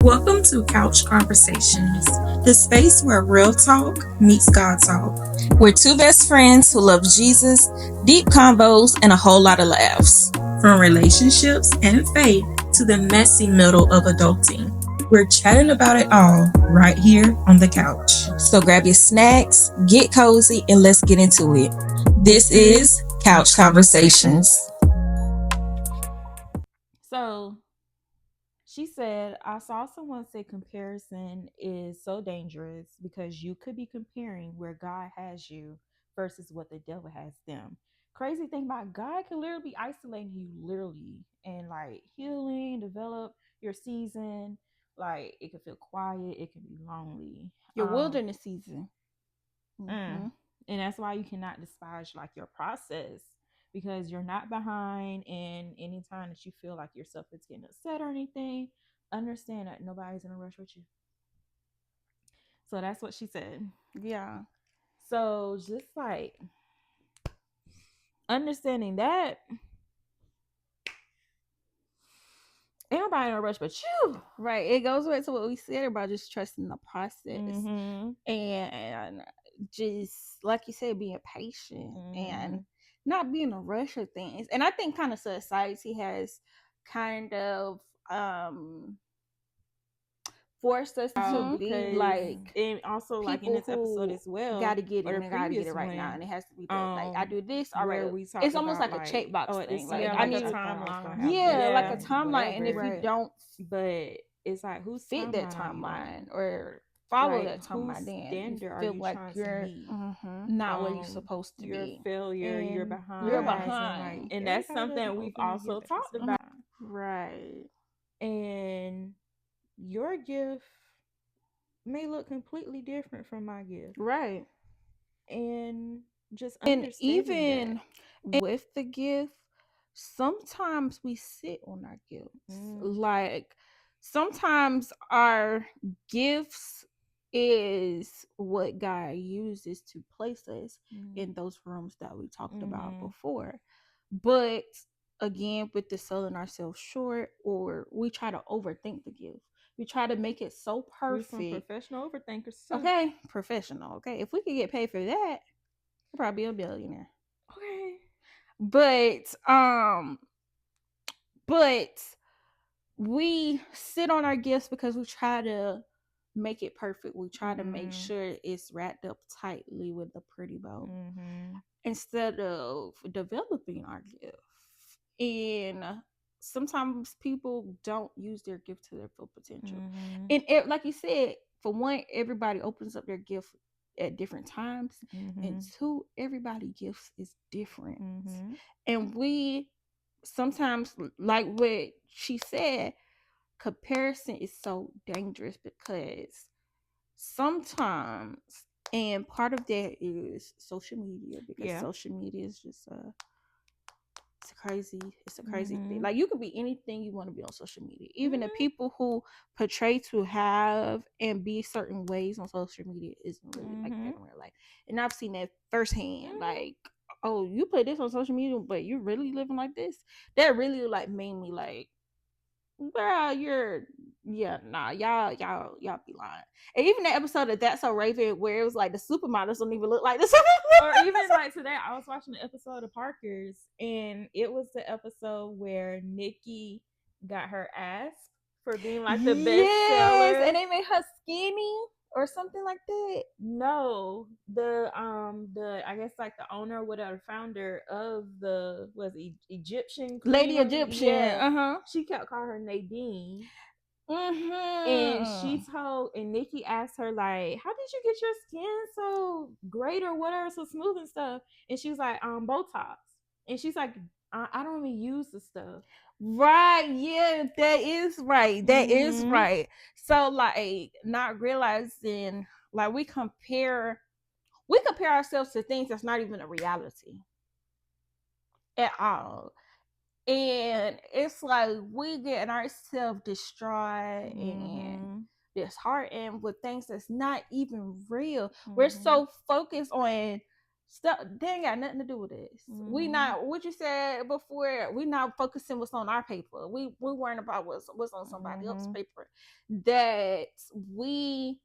Welcome to Couch Conversations, the space where real talk meets God talk. We're two best friends who love Jesus, deep convos, and a whole lot of laughs. From relationships and faith to the messy middle of adulting, we're chatting about it all right here on the couch. So grab your snacks, get cozy, and let's get into it. This is Couch Conversations. So she said, I saw someone say comparison is so dangerous because you could be comparing where God has you versus what the devil has them. Crazy thing about God can literally be isolating you literally and like healing, develop your season. Like it can feel quiet, it can be lonely. Your wilderness season. And that's why you cannot despise like your process because you're not behind. And anytime that you feel like yourself is getting upset or anything, understand that nobody's in a rush with you. So that's what she said. Yeah. So just like understanding that ain't nobody in a rush but you. Right. It goes back to what we said about just trusting the process Mm-hmm. and just like you said, being patient and not being a rush of things. And I think kind of society has kind of forced us to be like, and also like in this episode as well, gotta get it or and the I gotta get previous it right one, now, and it has to be done. Like I do this, all where right. we talked It's almost about, like a checkbox thing. Like yeah, I like need a to timeline. yeah, like a timeline. And if you don't but it's like who's fit that timeline or follow like, that timeline, then you are feel you like you're not where you're supposed to you're be. a failure, and you're behind. You're behind. Like, and that's something we've also talked about. Right. And your gift may look completely different from my gift. Right. And just And even with the gift, sometimes we sit on our gifts. Like sometimes our gifts is what God uses to place us in those rooms that we talked about before. But again, with the selling ourselves short, or we try to overthink the gift. We try to make it so perfect. We're some professional overthinkers too. Okay, professional. Okay, if we could get paid for that, we'd probably be a billionaire. Okay. But we sit on our gifts because we try to make it perfect. We try to make sure it's wrapped up tightly with a pretty bow instead of developing our gift. And sometimes people don't use their gift to their full potential. And like you said, for one, everybody opens up their gift at different times, and two, everybody gifts is different. And we sometimes, like what she said, comparison is so dangerous because sometimes, and part of that is social media, because social media is just it's a crazy thing. Like you could be anything you want to be on social media. Even the people who portray to have and be certain ways on social media isn't really like that in real life. And I've seen that firsthand. Like, oh, you put this on social media, but you're really living like this. That really like made me like, girl, y'all be lying. And even that episode of That's So Raven where it was like the supermodels don't even look like the supermodels. Or even like today, I was watching the episode of Parkers, and it was the episode where Nikki got her ass for being like the best seller, and they made her skinny or something like that. No, the I guess like the owner or whatever, founder of the Egyptian Queen Lady Egyptian. Yeah. She kept calling her Nadine. And and Nikki asked her, like, how did you get your skin so great or whatever, so smooth and stuff? And she was like, Botox. And she's like, I don't even use the stuff. Right, yeah, that is right. That is right. So like not realizing, like we compare ourselves to things that's not even a reality at all. And it's like we getting ourselves destroyed and disheartened with things that's not even real. We're so focused on stuff they ain't got nothing to do with this. We not what you said before. We not focusing what's on our paper. We worrying about what's on somebody else's paper. That we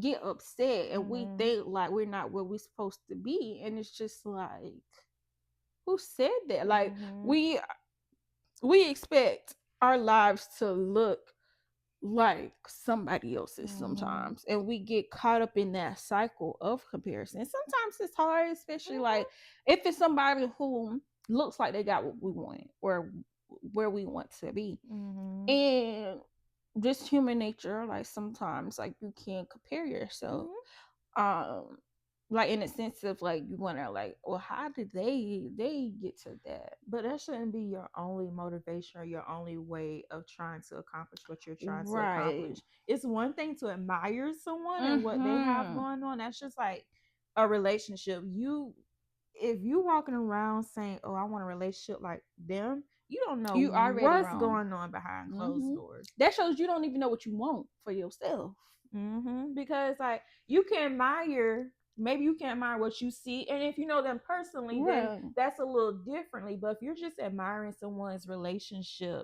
get upset and we think like we're not where we're supposed to be, and it's just like, who said that? Like we expect our lives to look like somebody else's sometimes, and we get caught up in that cycle of comparison. And sometimes it's hard, especially like if it's somebody who looks like they got what we want or where we want to be. And just human nature, like sometimes like you can't compare yourself like in the sense of like you want to like, well, how did they get to that? But that shouldn't be your only motivation or your only way of trying to accomplish what you're trying to accomplish. It's one thing to admire someone and what they have going on. That's just like a relationship. If you walking around saying, oh, I want a relationship like them, you don't know you already what's wrong. going on behind closed doors. That shows you don't even know what you want for yourself. Because like you can admire, maybe you can admire what you see, and if you know them personally, then that's a little differently. But if you're just admiring someone's relationship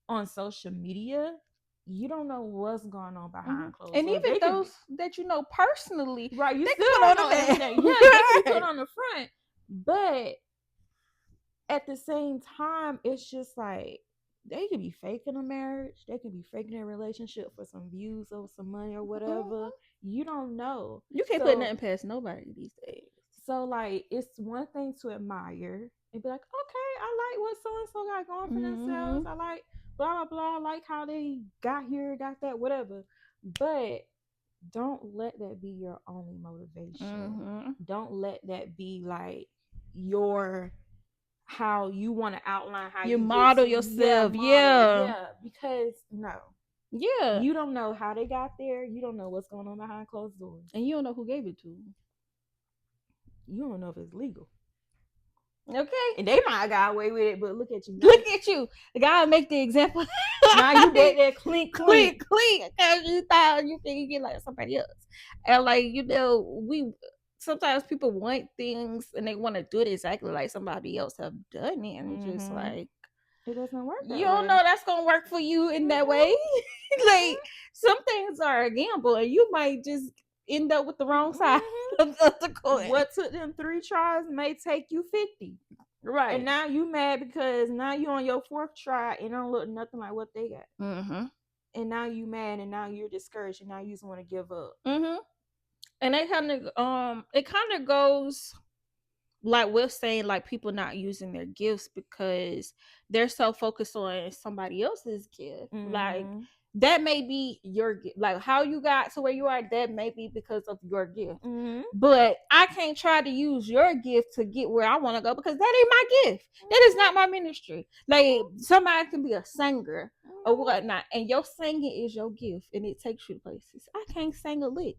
on social media, you don't know what's going on behind closed doors. And even those that you know personally, right? You they still can put don't on know the everything. Yeah, they can put on the front, but at the same time, it's just like they could be faking a marriage, they could be faking a relationship for some views or some money or whatever. You don't know. You can't put nothing past nobody these days. So like, it's one thing to admire and be like, okay, I like what so and so got going for themselves. I like blah blah blah. I like how they got here, got that, whatever. But don't let that be your only motivation. Don't let that be like your how you want to outline how you model yourself. Yeah, because no. Yeah. You don't know how they got there. You don't know what's going on behind closed doors. And you don't know who gave it to them. You don't know if it's legal. Okay. And they might have got away with it, but look at you. Look at you. The guy make the example. Now you did that clink. Because you thought you think you get like somebody else. And like, you know, sometimes people want things and they want to do it exactly like somebody else have done it. And just like, it doesn't work that you don't way. know that's going to work for you in that way. Like, some things are a gamble and you might just end up with the wrong side of the coin. What took them 3 tries may take you 50. Right. And now you mad because now you on your 4th try and it don't look nothing like what they got. And now you mad and now you're discouraged and now you just want to give up. And it kind of goes like we're saying, like people not using their gifts because they're so focused on somebody else's gift. Like that may be your gift. Like how you got to where you are, that may be because of your gift. But I can't try to use your gift to get where I want to go because that ain't my gift. That is not my ministry. Like somebody can be a singer or whatnot, and your singing is your gift and it takes you to places. I can't sing a lick.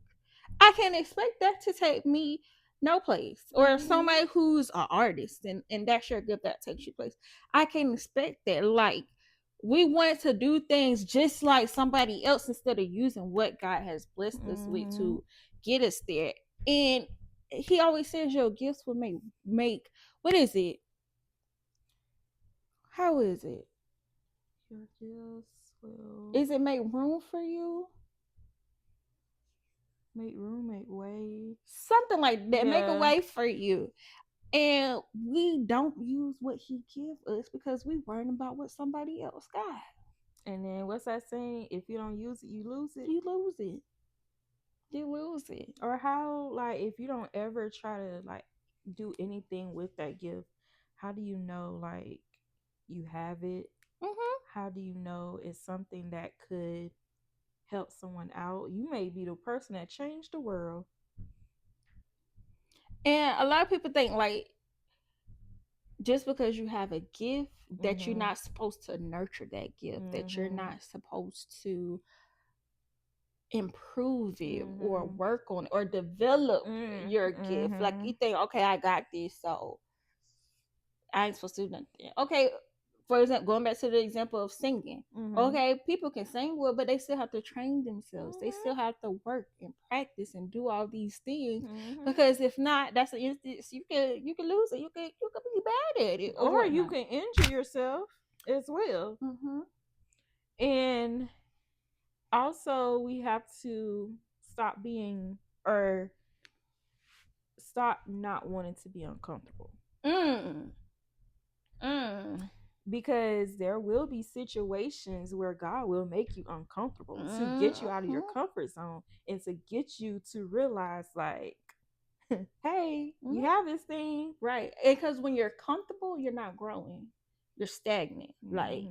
I can't expect that to take me no place. Or somebody who's an artist and that's your gift that takes you place. I can't expect that. Like we want to do things just like somebody else instead of using what God has blessed us with to get us there. And he always says your gifts will make what is it? How is it? Your gifts will Is it make room for you? Make room, make way. Something like that. Yeah. Make a way for you. And we don't use what he gives us because we worrying about what somebody else got. And then what's that saying? If you don't use it, you lose it. You lose it. You lose it. Or how, like, if you don't ever try to, like, do anything with that gift, how do you know, like, you have it? How do you know it's something that could help someone out? You may be the person that changed the world. And a lot of people think like just because you have a gift that you're not supposed to nurture that gift, that you're not supposed to improve it or work on it or develop your gift. Like you think, okay, I got this, so I ain't supposed to do nothing. Okay, for example, going back to the example of singing. Mhm. Okay, people can sing well, but they still have to train themselves. They Mhm. still have to work and practice and do all these things. Mhm. Because if not, that's an instance you can lose it. You can be bad at it, Or you whatnot. can injure yourself as well. And also, we have to stop being or stop not wanting to be uncomfortable. Because there will be situations where God will make you uncomfortable to get you out of your comfort zone and to get you to realize, like, hey, you have this thing. Right. Because when you're comfortable, you're not growing. You're stagnant. Like,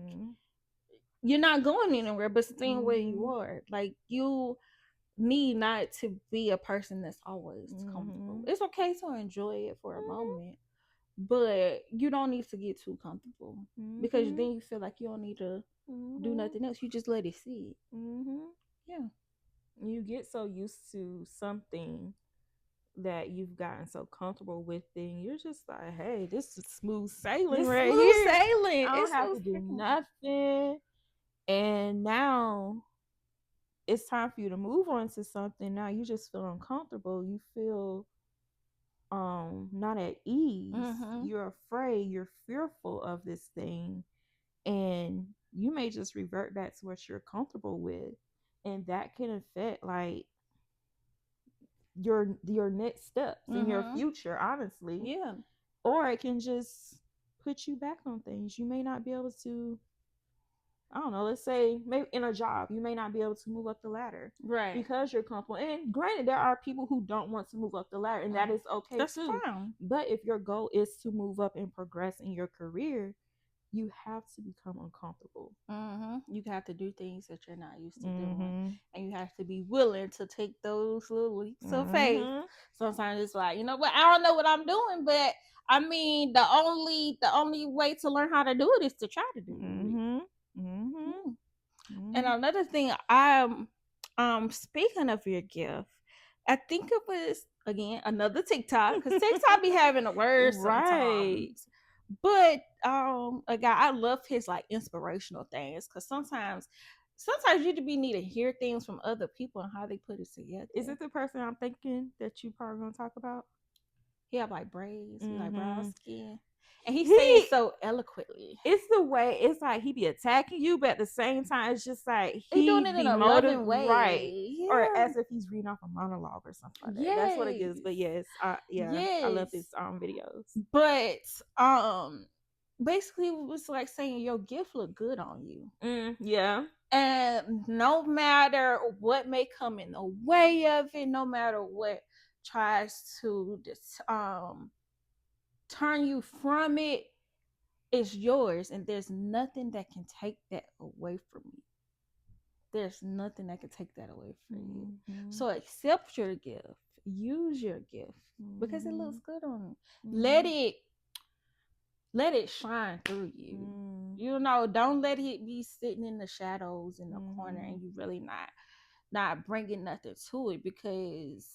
you're not going anywhere but staying where you are. Like, you need not to be a person that's always comfortable. It's okay to enjoy it for a moment, but you don't need to get too comfortable because then you feel like you don't need to do nothing else. You just let it sit. Yeah. You get so used to something that you've gotten so comfortable with, then you're just like, hey, this is smooth sailing here. Sailing. I don't have to do nothing. And now it's time for you to move on to something. Now you just feel uncomfortable. You feel not at ease. You're afraid. You're fearful of this thing. And you may just revert back to what you're comfortable with. And that can affect like your next steps in your future, honestly. Yeah. Or it can just put you back on things. You may not be able to, I don't know, let's say maybe in a job, you may not be able to move up the ladder. Right. Because you're comfortable. And granted, there are people who don't want to move up the ladder, and that is okay. That's too. fine. But if your goal is to move up and progress in your career, you have to become uncomfortable. You have to do things that you're not used to doing, and you have to be willing to take those little leaps of faith. Sometimes it's like, you know what, I don't know what I'm doing, but I mean, the only way to learn how to do it is to try to do it. And another thing, speaking of your gift, I think it was again another TikTok, because TikTok be having the words sometimes. But a guy, I love his like inspirational things, because sometimes you need to hear things from other people and how they put it together. Is it the person I'm thinking that you probably gonna talk about? He have like braids, he like brown skin. And he says so eloquently. It's the way, it's like he be attacking you, but at the same time, it's just like he doing it in a loving way, right? Yeah. Or as if he's reading off a monologue or something like that. That's what it is. But yes, I love his videos. But basically, it was like saying your gift look good on you. Yeah. And no matter what may come in the way of it, no matter what tries to turn you from it, it's yours, and there's nothing that can take that away from you. There's nothing that can take that away from you. So accept your gift, use your gift, because it looks good on you. Let it shine through you. You know, don't let it be sitting in the shadows in the corner and you really not bringing nothing to it, because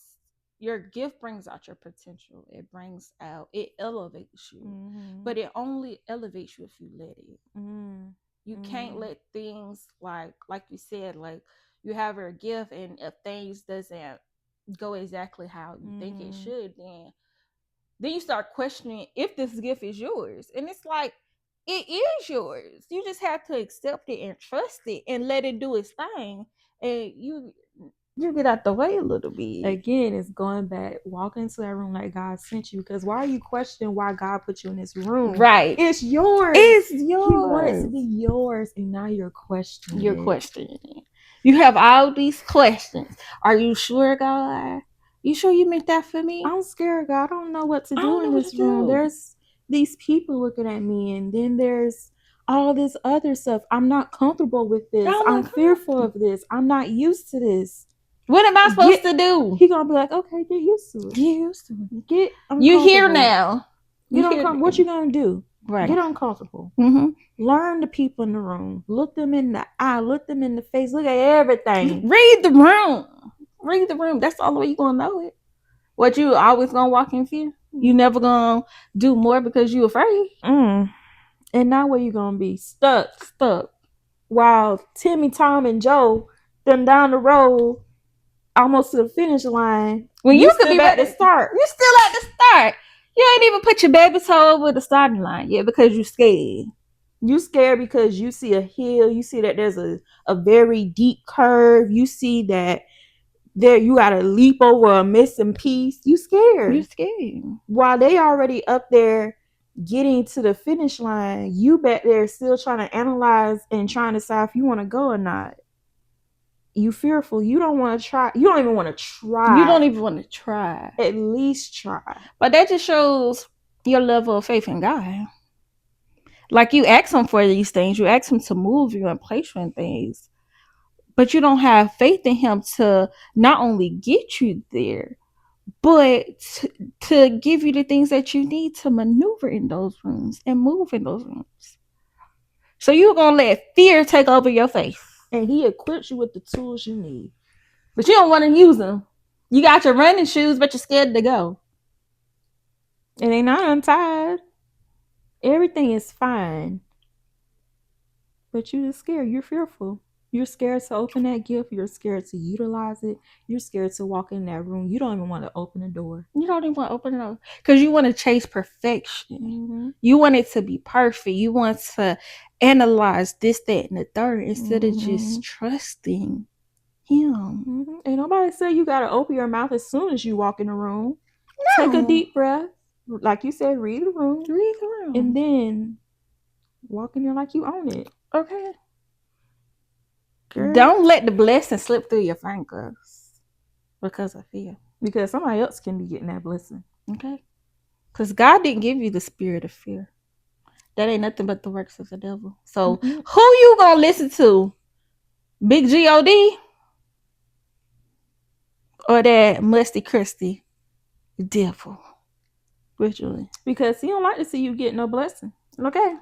your gift brings out your potential. It elevates you, but it only elevates you if you let it. You can't let things like you said, like you have your gift, and if things doesn't go exactly how you think it should, then you start questioning if this gift is yours. And it's like, it is yours. You just have to accept it and trust it and let it do its thing. And you get out the way a little bit. Again, it's going back, walk into that room like God sent you. Because why are you questioning why God put you in this room? Right. It's yours. It's yours. He wants it to be yours, and now you're questioning it. Questioning it. You have all these questions. Are you sure, God? You sure you meant that for me? I'm scared, God. I don't know what to do in this room. There's these people looking at me, and then there's all this other stuff. I'm not comfortable with this. I'm fearful of this. I'm not used to this. What am I supposed to do? He gonna be like, okay, get used to it. Get uncomfortable. You here now. What you gonna do? Right. Get uncomfortable. Learn the people in the room. Look them in the eye. Look them in the face. Look at everything. Read the room. That's the only way you're gonna know it. What, you always gonna walk in fear? You never gonna do more because you afraid? And now where you gonna be? Stuck. While Timmy, Tom, and Joe them down the road, almost to the finish line. When you could be at ready the start. You still at the start. You ain't even put your baby toe over the starting line yet because you scared. You scared because you see a hill. You see that there's a very deep curve. You see that there you gotta leap over a missing piece. You scared. You scared. While they already up there getting to the finish line, you back there still trying to analyze and trying to decide if you want to go or not. You fearful. You don't want to try. You don't even want to try. You don't even want to try. At least try. But that just shows your level of faith in God. Like you ask him for these things. You ask him to move you and place you in things. But you don't have faith in him to not only get you there, but to give you the things that you need to maneuver in those rooms and move in those rooms. So you're going to let fear take over your faith. And he equips you with the tools you need. But you don't want to use them. You got your running shoes, but you're scared to go. And they not untied. Everything is fine. But you're just scared. You're fearful. You're scared to open that gift. You're scared to utilize it. You're scared to walk in that room. You don't even want to open the door. You don't even want to open the door. Because you want to chase perfection. Mm-hmm. You want it to be perfect. You want to analyze this, that, and the third instead of just trusting him. Mm-hmm. Ain't nobody say you got to open your mouth as soon as you walk in the room. No. Take a deep breath. Like you said, read the room. And then walk in there like you own it. Okay. Girl. Don't let the blessing slip through your fingers because of fear. Because somebody else can be getting that blessing. Okay. Because God didn't give you the spirit of fear. That ain't nothing but the works of the devil. So who you gonna listen to? Big G-O-D? Or that musty crusty devil? Which one? Because he don't like to see you get no blessing. Okay.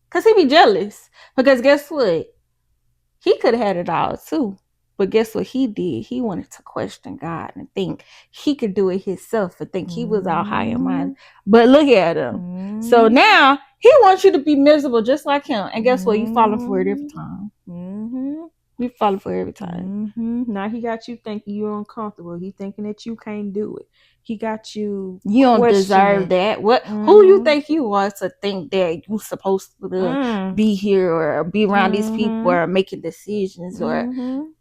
Because he be jealous. Because guess what? He could have had it all too. But guess what he did? He wanted to question God and think he could do it himself and think he was all high and mighty. But look at him. So now he wants you to be miserable just like him. And guess what? You falling for it every time. You falling for it every time. Now he got you thinking you're uncomfortable. He thinking that you can't do it. He got you. You don't deserve that. What? Who you think you are to think that you supposed to be here or be around these people or making decisions or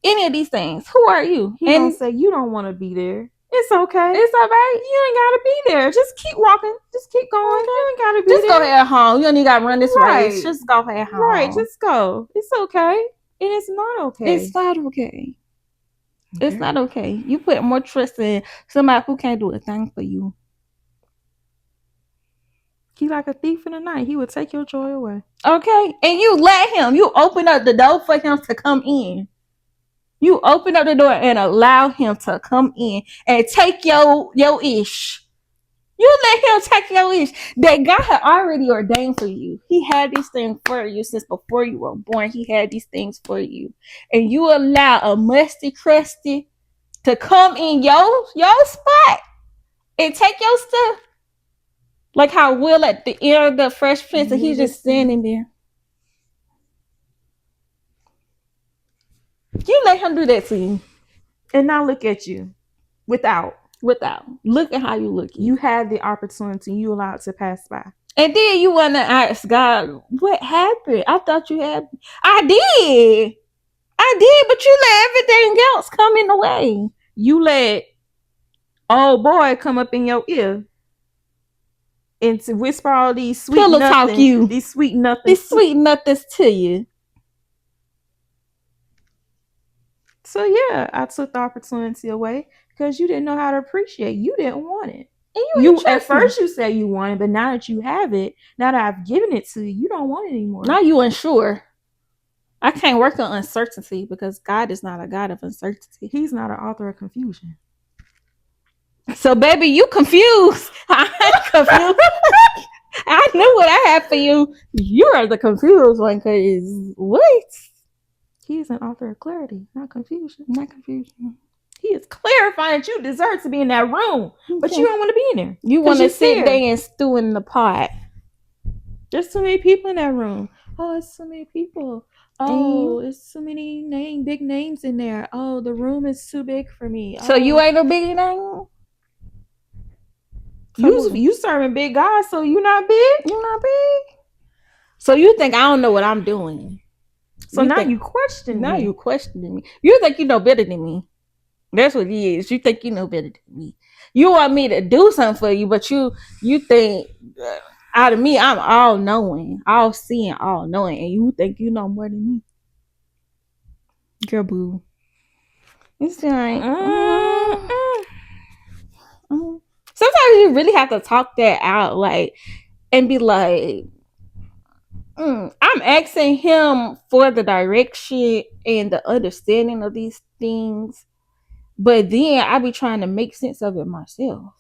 any of these things? Who are you? He don't say you don't want to be there. It's okay. It's all right. You ain't gotta be there. Just keep walking. Just keep going. You ain't gotta be just there. Just go ahead home. You don't even gotta run this race. Just go ahead home. Right. Just go. It's okay. And it's not okay. It's not okay. It's not okay. You put more trust in somebody who can't do a thing for you. He like a thief in the night. He would take your joy away. Okay. And you let him. You open up the door for him to come in. You open up the door and allow him to come in and take your ish. You let him take your ish that God had already ordained for you. He had these things for you since before you were born. He had these things for you. And you allow a musty crusty to come in your spot and take your stuff. Like how Will at the end of the Fresh Prince and he's just standing there. You let him do that to you. And now look at you. Without. Look at how you look. You had the opportunity. You allowed it to pass by. And then you want to ask God, what happened? I thought you had. I did. But you let everything else come in the way. You let old boy come up in your ear and to whisper all these sweet pillow nothing, talk you. These sweet nothings. These sweet nothings to you. So yeah, I took the opportunity away because you didn't know how to appreciate. You didn't want it. And you at first you said you want it, but now that you have it, now that I've given it to you, you don't want it anymore. Now you unsure. I can't work on uncertainty because God is not a God of uncertainty. He's not an author of confusion. So baby, you confused. I ain't confused. I knew what I had for you. You are the confused one because what? He is an author of clarity, not confusion. Not confusion. He is clarifying that you deserve to be in that room, but you don't want to be in there. You want to sit there and stew in the pot. There's too many people in that room. Oh, it's so many people. Oh, it's so many big names in there. Oh, the room is too big for me. So you ain't no big name. You serving big guys, so you not big. You're not big. So you think I don't know what I'm doing? So now you question me. Now you questioning me. You think you know better than me. That's what it is. You think you know better than me. You want me to do something for you, but you think out of me, I'm all knowing, all seeing, all knowing, and you think you know more than me. Girl, boo. It's like sometimes you really have to talk that out, like, and be like, I'm asking him for the direction and the understanding of these things, but then I be trying to make sense of it myself.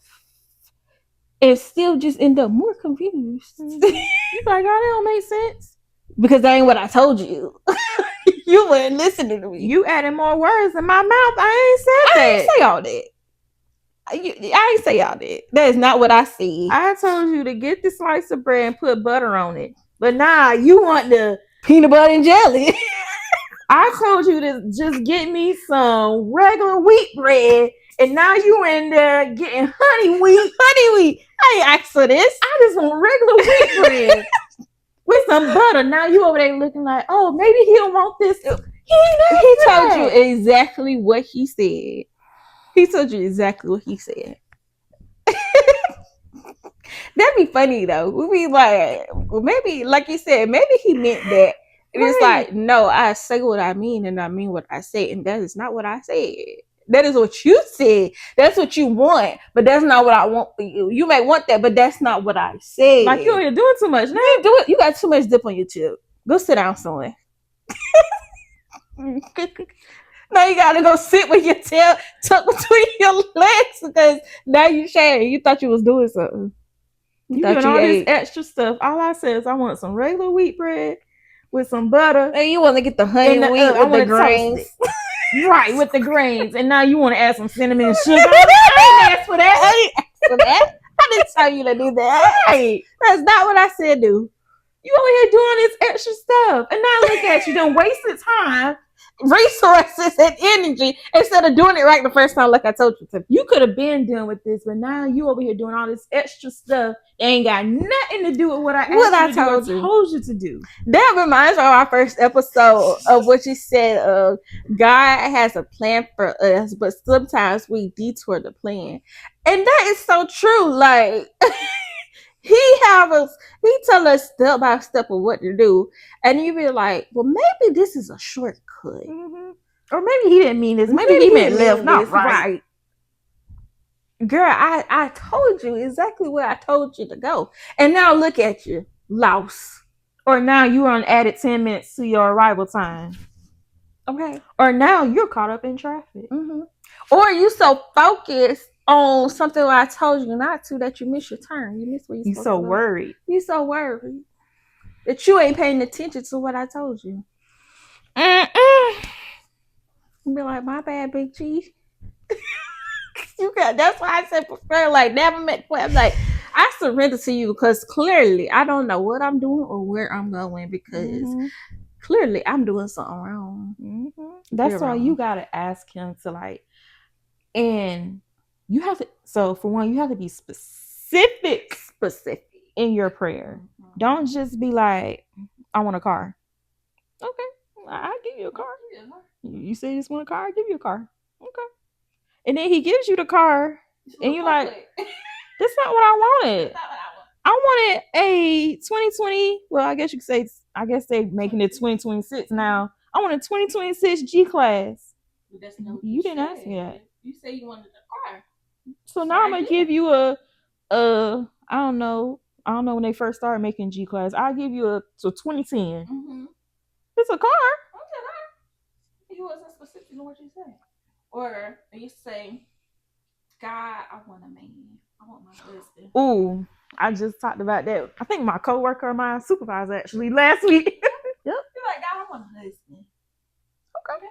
And still just end up more confused. You like, oh, that don't make sense. Because that ain't what I told you. You weren't listening to me. You added more words in my mouth. I ain't said that. I ain't say all that. I ain't say all that. That is not what I said. I told you to get the slice of bread and put butter on it. But nah, you want the peanut butter and jelly. I told you to just get me some regular wheat bread. And now you in there getting honey wheat. I ain't asked for this. I just want regular wheat bread with some butter. Now you over there looking like, oh, maybe he'll want this. He told you exactly what he said. He told you exactly what he said. That'd be funny though. We'd be like, well, maybe, like you said, maybe he meant that. And it's like, no, I say what I mean and I mean what I say. And that is not what I said. That is what you said. That's what you want. But that's not what I want for you. You may want that, but that's not what I said. Like you're doing too much now. You got too much dip on your chip. Go sit down somewhere. Now you gotta go sit with your tail tucked between your legs because now you sharing. You thought you was doing something. You doing all this extra stuff. All I said is I want some regular wheat bread with some butter. And you want to get the honey wheat with the grains. Right, with the grains. And now you want to add some cinnamon and sugar. I ain't asked for that. I didn't tell you to do that. Right. That's not what I said do. You over here doing this extra stuff. And now look at you, done wasted time, resources, and energy instead of doing it right the first time like I told you to. You could have been done with this, but now you over here doing all this extra stuff that ain't got nothing to do with what I told you to do. That reminds me of our first episode of what you said of God has a plan for us, but sometimes we detour the plan. And that is so true. Like he tell us step by step of what to do, and you be like, well, maybe this is a shortcut. Mm-hmm. Or maybe he didn't mean this. Maybe he meant left, not right. Girl, I told you exactly where I told you to go. And now look at you, lost. Or now you on added 10 minutes to your arrival time. Okay. Or now you're caught up in traffic. Mm-hmm. Or you so focused on something I told you not to that you miss your turn. You miss what you're supposed to do. Worried. You so worried that you ain't paying attention to what I told you. You be like, my bad, Big G. You got. That's why I said prefer. Like never met. I'm like, I surrender to you because clearly I don't know what I'm doing or where I'm going because clearly I'm doing something wrong. Mm-hmm. That's why you gotta ask him to like, and you have to. So for one, you have to be specific in your prayer. Mm-hmm. Don't just be like, I want a car. Okay, I'll give you a car. You say you just want a car, I'll give you a car. Okay. And then he gives you the car, and you're like, that's not what I wanted. I wanted a 2020. Well, I guess you could say, they're making it 2026 now. I want a 2026 G-Class. You didn't ask me that. You say you wanted a car. So now I'm going to give you I don't know when they first started making G-Class. I'll give you a 2010. Mm-hmm. It's a car. Okay. You wasn't specific in what you said. Or you say, God, I want a man. I want my husband. Ooh, I just talked about that. I think my coworker, my supervisor, actually last week. Yep. You're like, God, I want a husband. Okay.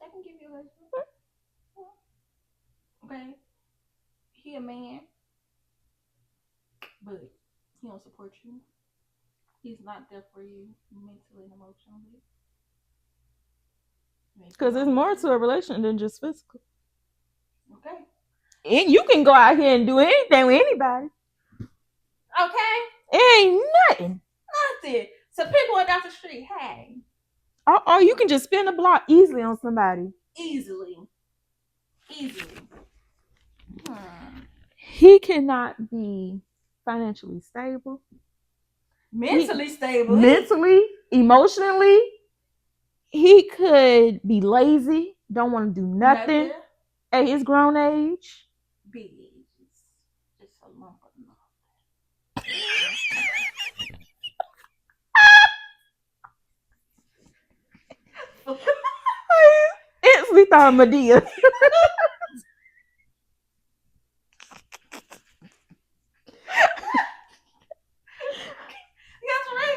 They can give you a husband. Okay. He a man, but he don't support you. he's not there for you mentally and emotionally. Because there's more to a relationship than just physical. Okay. And you can go out here and do anything with anybody. Okay. It ain't nothing. Nothing. So people went down the street, hey. Oh, you can just spin the block easily on somebody. Easily. He cannot be financially stable. Mentally stable. Mentally, emotionally. He could be lazy, don't want to do nothing at his grown age. Big ages. Just a lump of nothing. Instantly thought of Medea.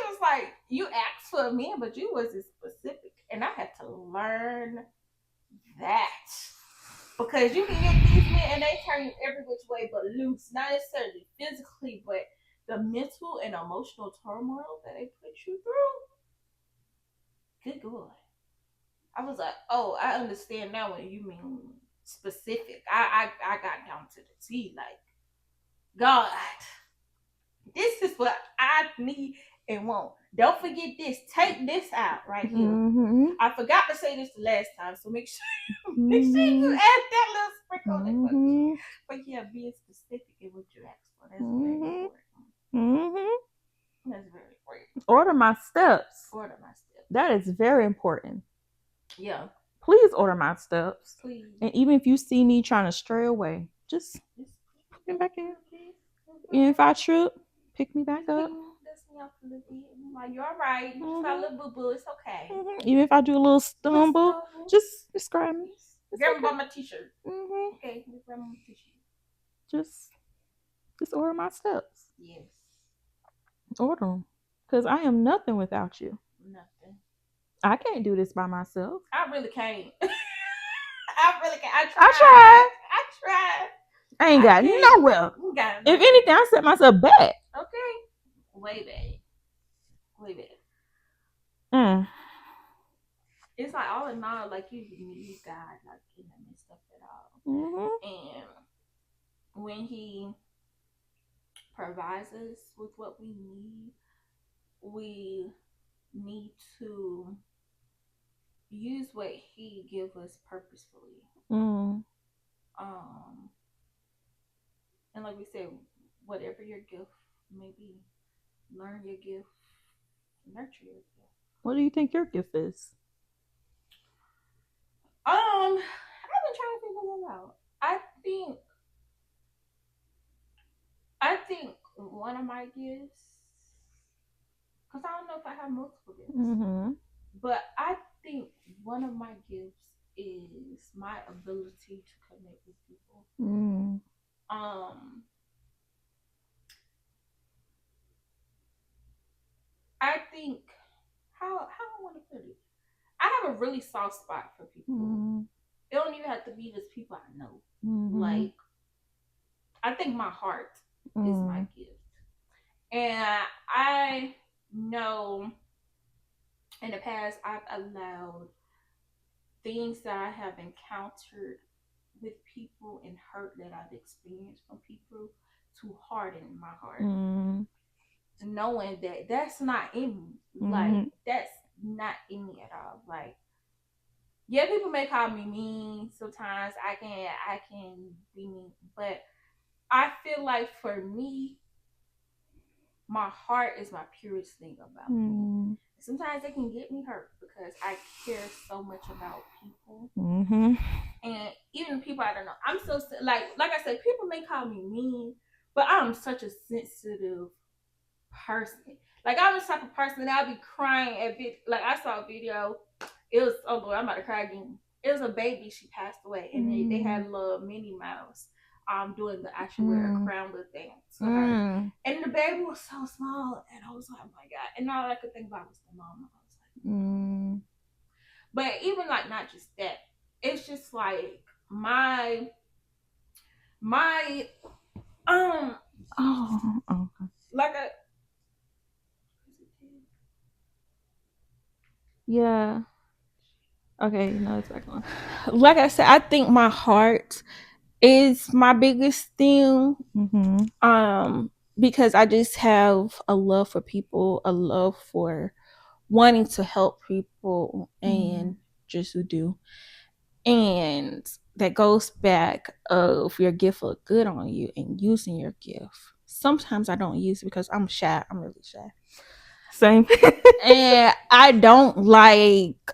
Was like, you asked for a man, but you wasn't specific, and I had to learn that because you can get these men and they turn you every which way but loose, not necessarily physically, but the mental and emotional turmoil that they put you through. Good God. I was like, oh, I understand now when you mean specific. I got down to the T, like, God, this is what I need and want. Don't forget this. Take this out right here. Mm-hmm. I forgot to say this the last time, so make sure you add that little sprinkle on it for me. But yeah, being specific in what you ask for. That's very important. That's very important. Order my steps. Order my steps. That is very important. Yeah. Please order my steps. Please. And even if you see me trying to stray away, just put me back in. And if I trip, pick me back up. Like, you're all right. You just got a little boo-boo. It's okay. Even if I do a little stumble, just describe me. Grab me by my t-shirt. Okay, grab my t-shirt. Just order my steps. Yes. Order them. Because I am nothing without you. Nothing. I can't do this by myself. I really can't. I really can't. I tried. I ain't got nowhere. If anything, I set myself back. Okay. Way back. It's like all in all, like you need God, like in the midst of it all. And when He provides us with what we need to use what He gives us purposefully. And like we said, whatever your gift may be, learn your gift, nurture your gift. What do you think your gift is? I've been trying to figure that out. I think one of my gifts, because I don't know if I have multiple gifts, but I think one of my gifts is my ability to connect with people. I think how I want to put it. I have a really soft spot for people. It don't even have to be just people I know. Like, I think my heart is my gift. And I know in the past I've allowed things that I have encountered with people and hurt that I've experienced from people to harden my heart. Knowing that that's not in me. Like, that's not in me at all. Like, yeah, people may call me mean sometimes. I can be mean, but I feel like for me, my heart is my purest thing about me. Sometimes it can get me hurt because I care so much about people, and even people I don't know. I'm so like I said, people may call me mean, but I'm such a sensitive person. Like, I'm the type of person that I'll be crying at like, I saw a video. It was, oh Lord, I'm about to cry again. It was a baby. She passed away, and they had a little Minnie Mouse doing the actual wear a crown little thing to her. And the baby was so small, and I was like, oh my God. And all I could think about was the mama. I was like, But even like, not just that, it's just like my like a Yeah. Okay, no, it's back on. Like I said, I think my heart is my biggest thing. Because I just have a love for people, a love for wanting to help people, and just do. And that goes back of your gift look good on you and using your gift. Sometimes I don't use it because I'm shy. I'm really shy. Same. And I don't like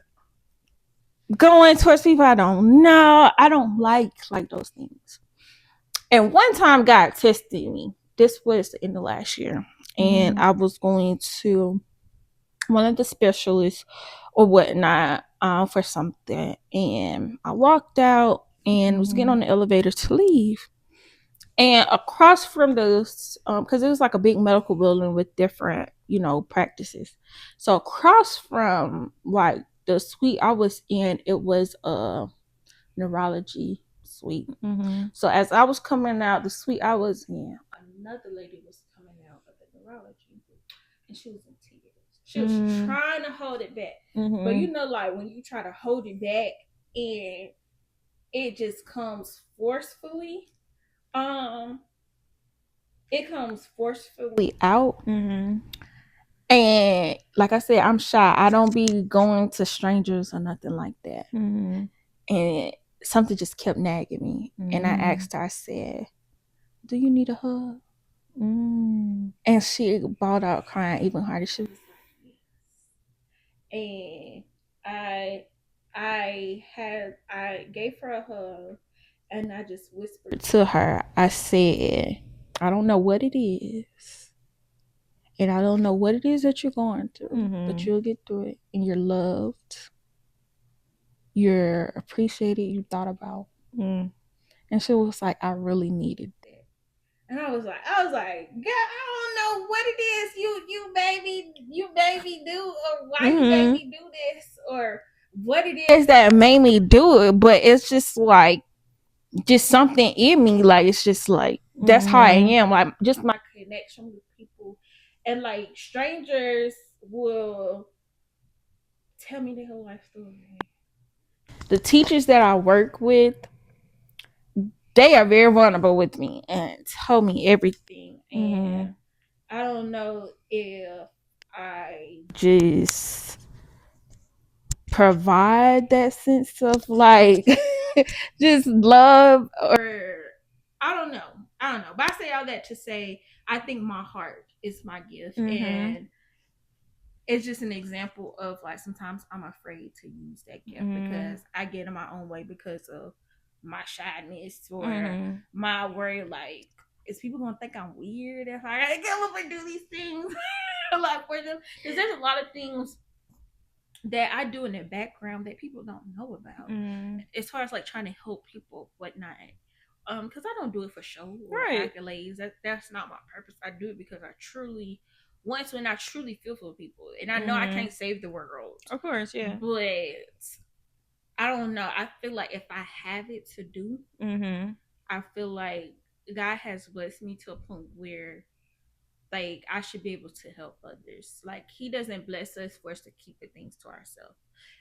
going towards people I don't know. I don't like those things. And one time God tested me. This was the end of last year. And I was going to one of the specialists or whatnot for something. And I walked out and was getting on the elevator to leave. And across from those, because it was like a big medical building with different, practices. So across from like the suite I was in, it was a neurology suite. So as I was coming out the suite I was in, another lady was coming out of the neurology, and she was in tears. She was trying to hold it back, but like when you try to hold it back and it just comes forcefully, it comes forcefully out. And like I said, I'm shy. I don't be going to strangers or nothing like that. And something just kept nagging me. And I asked her, I said, do you need a hug? And she bawled out crying even harder. She was like, yes. And I gave her a hug, and I just whispered to her, I said, I don't know what it is. And I don't know what it is that you're going through, but you'll get through it. And you're loved. You're appreciated. You thought about. And she was like, I really needed that. And I was like, girl, I don't know what it is you baby do, or why you made me do this, or what it is that made me do it. But it's just like, just something in me. Like, it's just like, that's how I am. Like, just my connection with people. And like, strangers will tell me their whole life story. The teachers that I work with, they are very vulnerable with me and told me everything. And I don't know if I just provide that sense of like just love, or I don't know. But I say all that to say, I think my heart is my gift. And it's just an example of like, sometimes I'm afraid to use that gift because I get in my own way because of my shyness or my worry, like, is people gonna think I'm weird if I come up and do these things like for them? Because there's a lot of things that I do in the background that people don't know about, as far as like trying to help people, whatnot. Because I don't do it for show or accolades. That's not my purpose. I do it because I truly when I truly feel for people, and I know I can't save the world, Of course, yeah. but I don't know. I feel like if I have it to do, I feel like God has blessed me to a point where, like, I should be able to help others. Like, He doesn't bless us for us to keep the things to ourselves,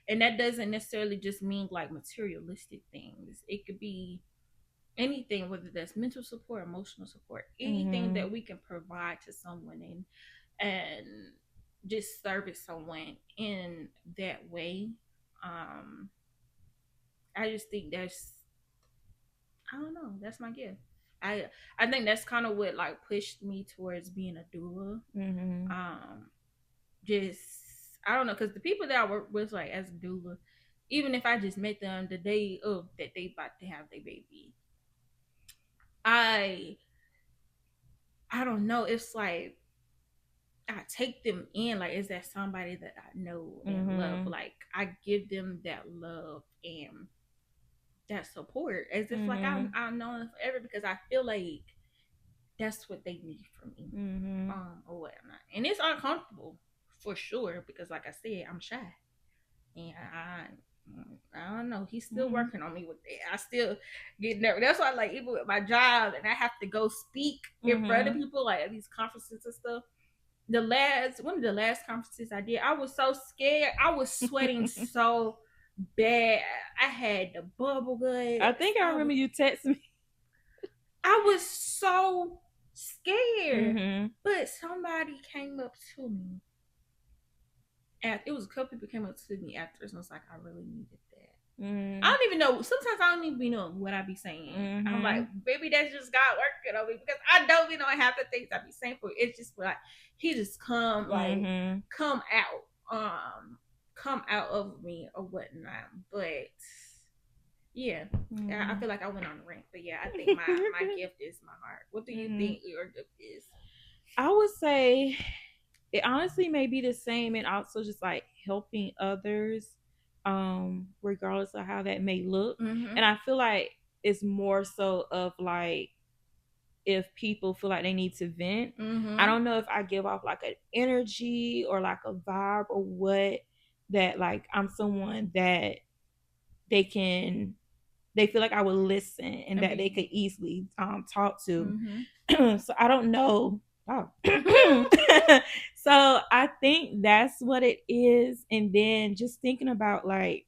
and that doesn't necessarily just mean like materialistic things. It could be anything, whether that's mental support, emotional support, anything that we can provide to someone and just service someone in that way. I just think I don't know, that's my gift. I think that's kind of what like pushed me towards being a doula. Just, I don't know, because the people that I work with, like, as a doula, even if I just met them the day of that they about to have their baby, I don't know. It's like I take them in. Like, is that somebody that I know and love? Like, I give them that love and that support as if like I've known them forever, because I feel like that's what they need from me, or whatnot. And it's uncomfortable for sure because, like I said, I'm shy, and I don't know. He's still working on me with that. I still get nervous. That's why, like, even with my job, and I have to go speak in front of people, like at these conferences and stuff. one of the last conferences I did, I was so scared. I was sweating so bad. I had the bubble guts. I think I remember you texting me. I was so scared. Mm-hmm. But somebody came up to me. It was a couple people came up to me after, and I was like, I really needed that. I don't even know. Sometimes I don't even know what I be saying. I'm like, baby, that's just God working on me, because I don't even know half the things I be saying for. It's just like he just come out of me or whatnot. But yeah, I feel like I went on a rant. But yeah, I think my gift is my heart. What do you think your gift is? I would say it honestly may be the same, and also just like helping others, regardless of how that may look. And I feel like it's more so of like if people feel like they need to vent. I don't know if I give off like an energy or like a vibe or what, that like I'm someone that they feel like I would listen and that they could easily talk to. So I don't know. Oh. So I think that's what it is. And then just thinking about like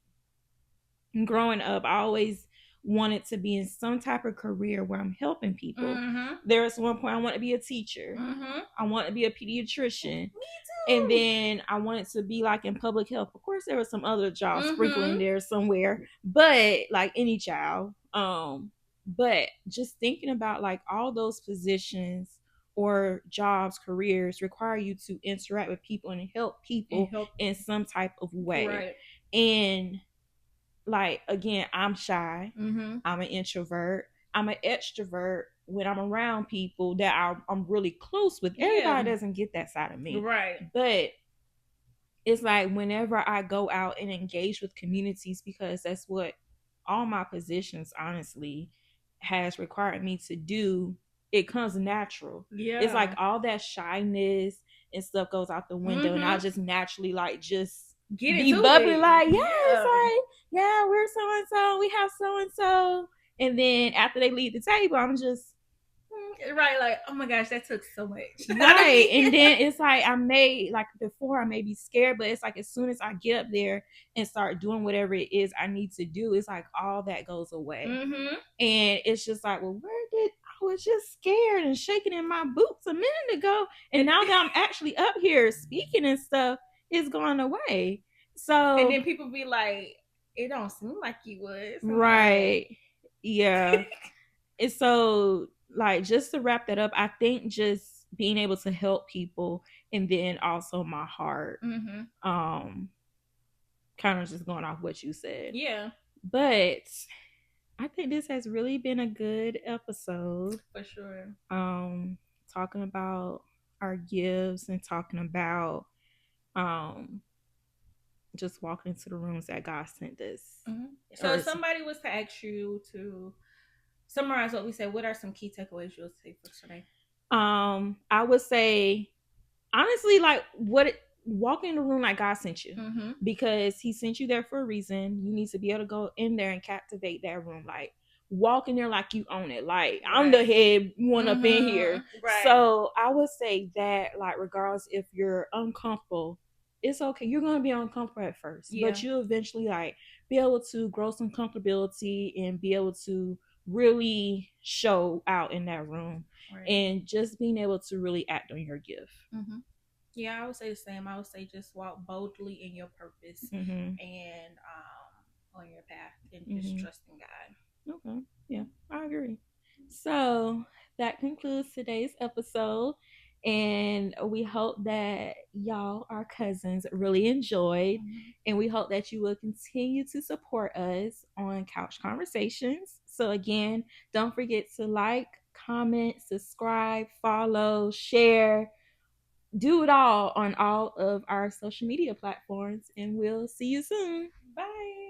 growing up, I always wanted to be in some type of career where I'm helping people. There was one point I wanted to be a teacher. I wanted to be a pediatrician. And then I wanted to be like in public health. Of course, there were some other jobs sprinkling there somewhere, but like any child. But just thinking about like all those positions or jobs, careers require you to interact with people and help people in some type of way. Right. And like, again, I'm shy. I'm an introvert. I'm an extrovert when I'm around people that I'm really close with. Everybody doesn't get that side of me. Right. But it's like whenever I go out and engage with communities, because that's what all my positions honestly has required me to do, it comes natural. Yeah. It's like all that shyness and stuff goes out the window, and I just naturally like just be bubbly, like, yeah, it's like, yeah, we're so and so, we have so and so. And then after they leave the table, I'm just right, like, oh my gosh, that took so much. Right. And then it's like I may be scared, but it's like as soon as I get up there and start doing whatever it is I need to do, it's like all that goes away. And it's just like, well, I was just scared and shaking in my boots a minute ago, and now that I'm actually up here speaking and stuff, it's going away. So and then people be like, it don't seem like you was. Right. Like, yeah. And so like just to wrap that up, I think just being able to help people, and then also my heart, kind of just going off what you said. Yeah. But I think this has really been a good episode. For sure. Talking about our gifts and talking about just walking into the rooms that God sent us. So if somebody was to ask you to summarize what we said, what are some key takeaways you'll say for today? I would say, honestly, like walk in the room like God sent you, because He sent you there for a reason. You need to be able to go in there and captivate that room. Like walk in there like you own it. Like I'm the head one up in here. Right. So I would say that, like, regardless if you're uncomfortable, it's okay. You're going to be uncomfortable at first, but you'll eventually like be able to grow some comfortability and be able to really show out in that room. Right. And just being able to really act on your gift. Yeah, I would say the same. I would say just walk boldly in your purpose and on your path, and just trust in God. Okay. Yeah, I agree. So that concludes today's episode. And we hope that y'all, our cousins, really enjoyed. And we hope that you will continue to support us on Couch Conversations. So again, don't forget to like, comment, subscribe, follow, share. Do it all on all of our social media platforms. And we'll see you soon. Bye.